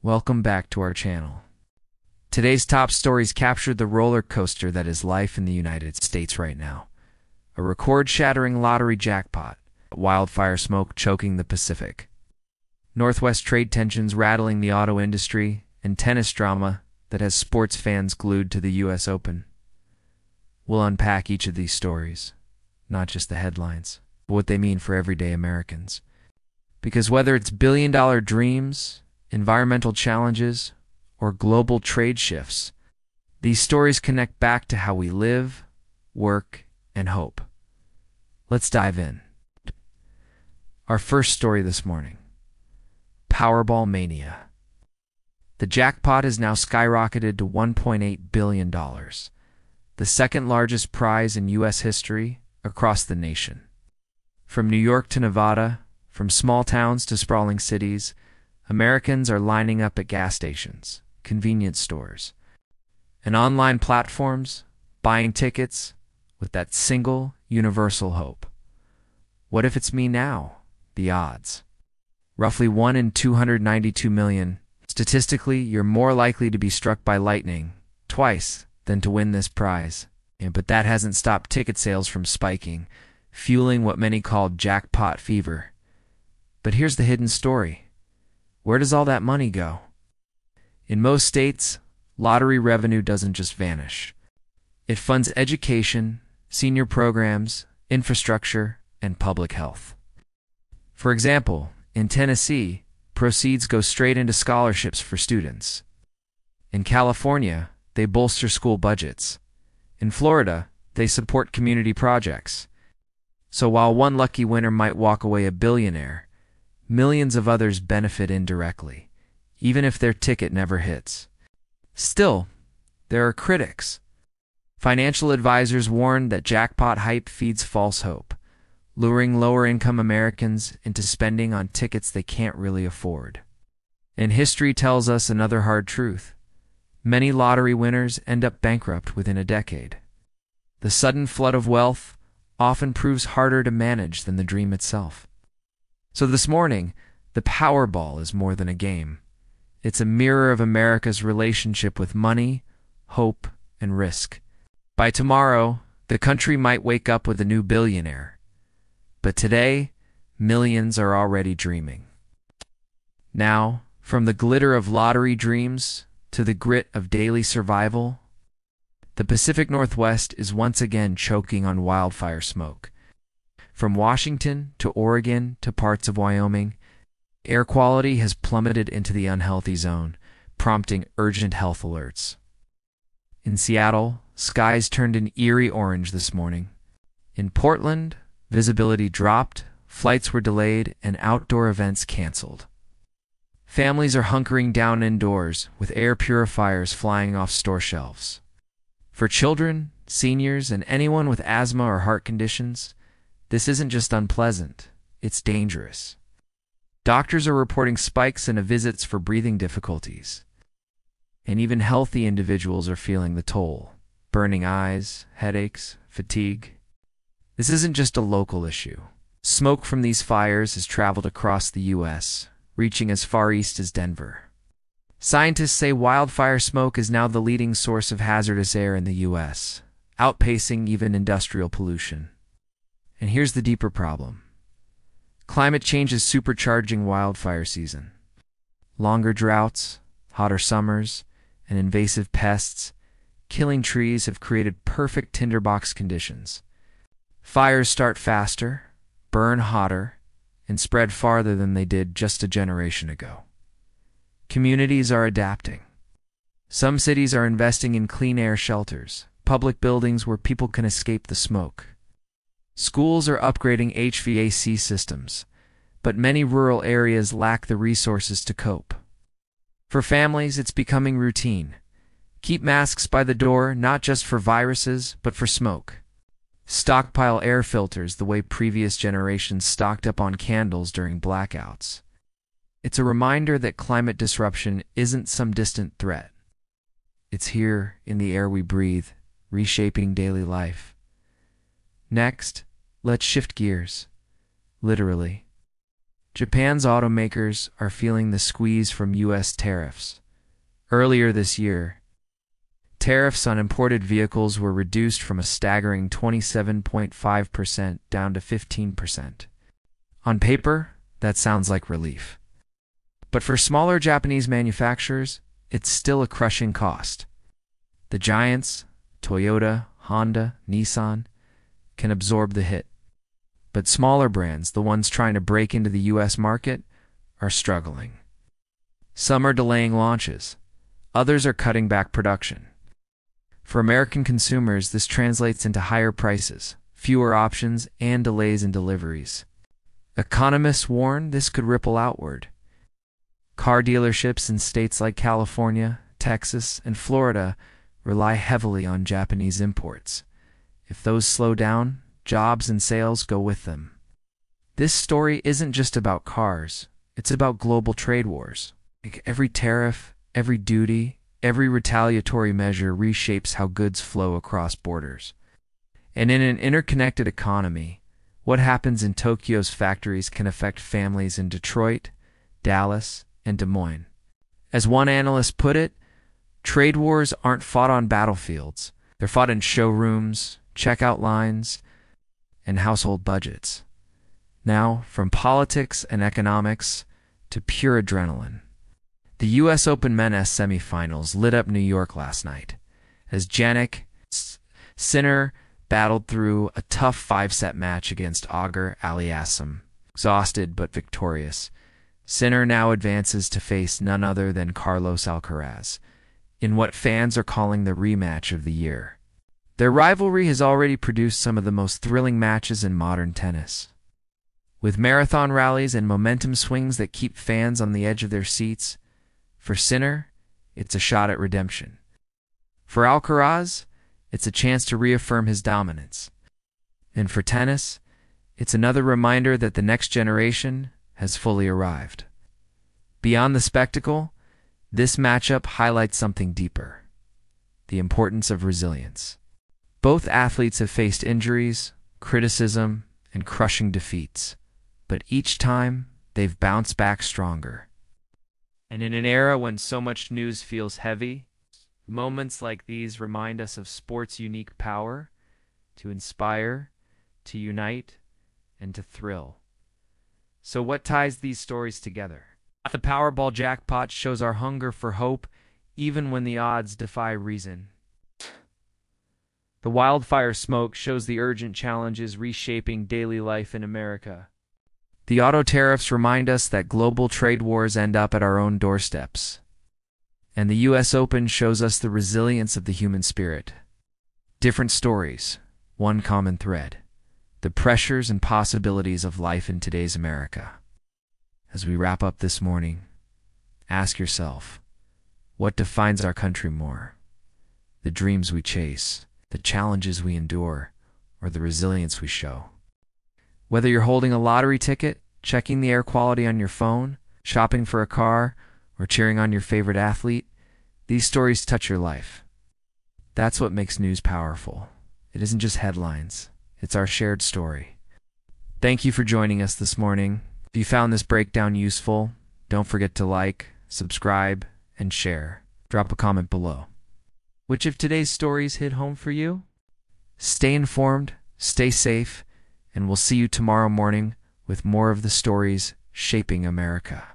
Welcome back to our channel. Today's top stories capture the roller coaster that is life in the United States right now. A record-shattering lottery jackpot, wildfire smoke choking the Pacific, Northwest trade tensions rattling the auto industry, and tennis drama that has sports fans glued to the US Open. We'll unpack each of these stories, not just the headlines, but what they mean for everyday Americans. Because whether it's billion-dollar dreams, environmental challenges, or global trade shifts, these stories connect back to how we live, work, and hope. Let's dive in. Our first story this morning: Powerball Mania. The jackpot has now skyrocketed to $1.8 billion, the second largest prize in U.S. history across the nation. From New York to Nevada, from small towns to sprawling cities, Americans are lining up at gas stations, convenience stores, and online platforms, buying tickets with that single, universal hope. What if it's me now? The odds. Roughly 1 in 292 million. Statistically, you're more likely to be struck by lightning twice than to win this prize. But that hasn't stopped ticket sales from spiking, fueling what many call jackpot fever. But here's the hidden story. Where does all that money go? In most states, lottery revenue doesn't just vanish. It funds education, senior programs, infrastructure, and public health. For example, in Tennessee, proceeds go straight into scholarships for students. In California, they bolster school budgets. In Florida, they support community projects. So while one lucky winner might walk away a billionaire, millions of others benefit indirectly, even if their ticket never hits. Still, there are critics. Financial advisors warn that jackpot hype feeds false hope, luring lower-income Americans into spending on tickets they can't really afford. And history tells us another hard truth. Many lottery winners end up bankrupt within a decade. The sudden flood of wealth often proves harder to manage than the dream itself. So this morning, the Powerball is more than a game. It's a mirror of America's relationship with money, hope, and risk. By tomorrow, the country might wake up with a new billionaire. But today, millions are already dreaming. Now, from the glitter of lottery dreams to the grit of daily survival, the Pacific Northwest is once again choking on wildfire smoke. From Washington to Oregon to parts of Wyoming, air quality has plummeted into the unhealthy zone, prompting urgent health alerts. In Seattle, skies turned an eerie orange this morning. In Portland, visibility dropped, flights were delayed, and outdoor events canceled. Families are hunkering down indoors, with air purifiers flying off store shelves. For children, seniors, and anyone with asthma or heart conditions, this isn't just unpleasant, it's dangerous. Doctors are reporting spikes in visits for breathing difficulties. And even healthy individuals are feeling the toll: burning eyes, headaches, fatigue. This isn't just a local issue. Smoke from these fires has traveled across the U.S., reaching as far east as Denver. Scientists say wildfire smoke is now the leading source of hazardous air in the U.S., outpacing even industrial pollution. And here's the deeper problem. Climate change is supercharging wildfire season. Longer droughts, hotter summers, and invasive pests killing trees have created perfect tinderbox conditions. Fires start faster, burn hotter, and spread farther than they did just a generation ago. Communities are adapting. Some cities are investing in clean air shelters, public buildings where people can escape the smoke. Schools are upgrading HVAC systems, but many rural areas lack the resources to cope. For families, it's becoming routine. Keep masks by the door, not just for viruses, but for smoke. Stockpile air filters the way previous generations stocked up on candles during blackouts. It's a reminder that climate disruption isn't some distant threat. It's here in the air we breathe, reshaping daily life. Next, let's shift gears, literally. Japan's automakers are feeling the squeeze from U.S. tariffs. Earlier this year, tariffs on imported vehicles were reduced from a staggering 27.5% down to 15%. On paper, that sounds like relief. But for smaller Japanese manufacturers, it's still a crushing cost. The giants, Toyota, Honda, Nissan, can absorb the hit. But smaller brands, the ones trying to break into the U.S. market, are struggling. Some are delaying launches. Others are cutting back production. For American consumers, this translates into higher prices, fewer options, and delays in deliveries. Economists warn this could ripple outward. Car dealerships in states like California, Texas, and Florida rely heavily on Japanese imports. If those slow down, jobs and sales go with them. This story isn't just about cars, it's about global trade wars. Every tariff, every duty, every retaliatory measure reshapes how goods flow across borders. And in an interconnected economy, what happens in Tokyo's factories can affect families in Detroit, Dallas, and Des Moines. As one analyst put it, trade wars aren't fought on battlefields. They're fought in showrooms, checkout lines, and household budgets. Now, from politics and economics to pure adrenaline. The U.S. Open Men's semifinals lit up New York last night as Jannik Sinner battled through a tough 5-set match against Auger Aliassime. Exhausted but victorious, Sinner now advances to face none other than Carlos Alcaraz in what fans are calling the rematch of the year. Their rivalry has already produced some of the most thrilling matches in modern tennis. With marathon rallies and momentum swings that keep fans on the edge of their seats, for Sinner, it's a shot at redemption. For Alcaraz, it's a chance to reaffirm his dominance. And for tennis, it's another reminder that the next generation has fully arrived. Beyond the spectacle, this matchup highlights something deeper: the importance of resilience. Both athletes have faced injuries, criticism, and crushing defeats, but each time they've bounced back stronger. And in an era when so much news feels heavy, moments like these remind us of sport's unique power to inspire, to unite, and to thrill. So what ties these stories together? The Powerball Jackpot shows our hunger for hope even when the odds defy reason. The Wildfire smoke shows the urgent challenges reshaping daily life in America. The auto tariffs remind us that global trade wars end up at our own doorsteps. And the U.S. Open shows us the resilience of the human spirit. Different stories, one common thread: the pressures and possibilities of life in today's America. As we wrap up this morning, ask yourself, what defines our country more? The dreams we chase, the challenges we endure, or the resilience we show? Whether you're holding a lottery ticket, checking the air quality on your phone, shopping for a car, or cheering on your favorite athlete, these stories touch your life. That's what makes news powerful. It isn't just headlines, it's our shared story. Thank you for joining us this morning. If you found this breakdown useful, don't forget to like, subscribe, and share. Drop a comment below. Which of today's stories hit home for you? Stay informed, stay safe, and we'll see you tomorrow morning with more of the stories shaping America.